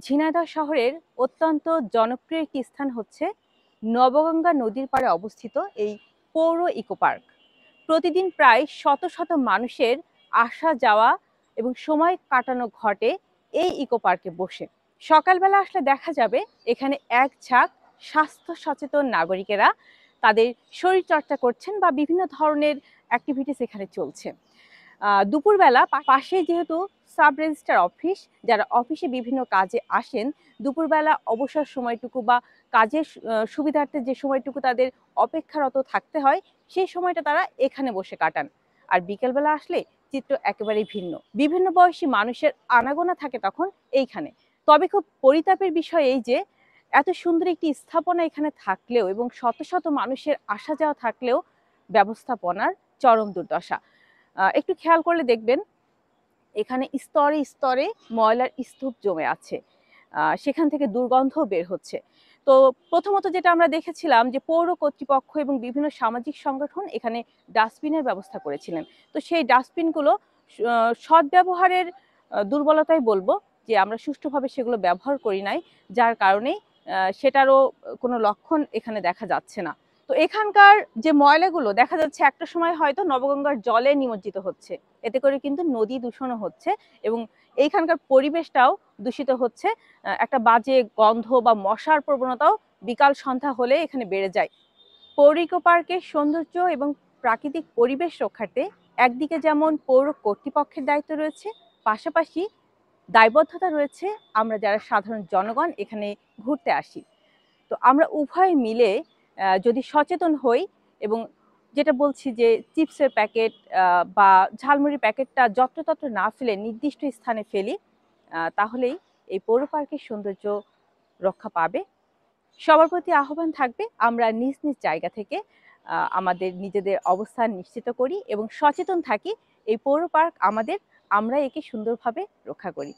ঝিনাইদহ শহরের অত্যন্ত জনপ্রিয় একটি স্থান হচ্ছে নবগঙ্গা নদীর পাড়ে অবস্থিত এই পৌর ইকো পার্ক। প্রতিদিন প্রায় শত শত মানুষের আসা যাওয়া এবং সময় কাটানো ঘটে এই ইকো পার্কে বসে। সকালবেলা আসলে দেখা যাবে এখানে এক ঝাঁক স্বাস্থ্য সচেতন নাগরিকেরা তাদের শরীরচর্চা করছেন বা বিভিন্ন ধরনের অ্যাক্টিভিটিস এখানে চলছে। দুপুরবেলা পাশেই যেহেতু সাব রেজিস্ট্রার অফিস, যারা অফিসে বিভিন্ন কাজে আসেন, দুপুরবেলা অবসর সময়টুকু বা কাজের সুবিধার্থে যে সময়টুকু তাদের অপেক্ষারত থাকতে হয়, সেই সময়টা তারা এখানে বসে কাটান। আর বিকেলবেলা আসলে চিত্র একেবারেই ভিন্ন। বিভিন্ন বয়সী মানুষের আনাগোনা থাকে তখন এইখানে। তবে খুব পরিতাপের বিষয় এই যে এত সুন্দর একটি স্থাপনা এখানে থাকলেও এবং শত শত মানুষের আসা যাওয়া থাকলেও ব্যবস্থাপনার চরম দুর্দশা। একটু খেয়াল করলে দেখবেন এখানে স্তরে স্তরে ময়লার স্তূপ জমে আছে। সেখান থেকে দুর্গন্ধও বের হচ্ছে। তো প্রথমত যেটা আমরা দেখেছিলাম যে পৌর কর্তৃপক্ষ এবং বিভিন্ন সামাজিক সংগঠন এখানে ডাস্টবিনের ব্যবস্থা করেছিলেন। তো সেই ডাস্টবিনগুলো সদ্ব্যবহারের দুর্বলতাই বলবো যে আমরা সুষ্ঠুভাবে সেগুলো ব্যবহার করি নাই, যার কারণেই সেটারও কোনো লক্ষণ এখানে দেখা যাচ্ছে না। তো এখানকার যে ময়লাগুলো দেখা যাচ্ছে একটা সময় হয়তো নবগঙ্গার জলে নিমজ্জিত হচ্ছে, এতে করে কিন্তু নদী দূষণও হচ্ছে এবং এইখানকার পরিবেশটাও দূষিত হচ্ছে। একটা বাজে গন্ধ বা মশার প্রবণতাও বিকাল সন্ধ্যা হলে এখানে বেড়ে যায়। পৌর ইকো পার্কের সৌন্দর্য এবং প্রাকৃতিক পরিবেশ রক্ষার্থে একদিকে যেমন পৌর কর্তৃপক্ষের দায়িত্ব রয়েছে, পাশাপাশি দায়বদ্ধতা রয়েছে আমরা যারা সাধারণ জনগণ এখানে ঘুরতে আসি। তো আমরা উভয় মিলে যদি সচেতন হই এবং যেটা বলছি যে চিপসের প্যাকেট বা ঝালমুড়ির প্যাকেটটা যত্রতত্র না ফেলে নির্দিষ্ট স্থানে ফেলি, তাহলেই এই পৌর পার্কের সৌন্দর্য রক্ষা পাবে। সবার প্রতি আহ্বান থাকবে আমরা নিজ নিজ জায়গা থেকে আমাদের নিজেদের অবস্থান নিশ্চিত করি এবং সচেতন থাকি। এই পৌর পার্ক আমাদের, আমরা একে সুন্দরভাবে রক্ষা করি।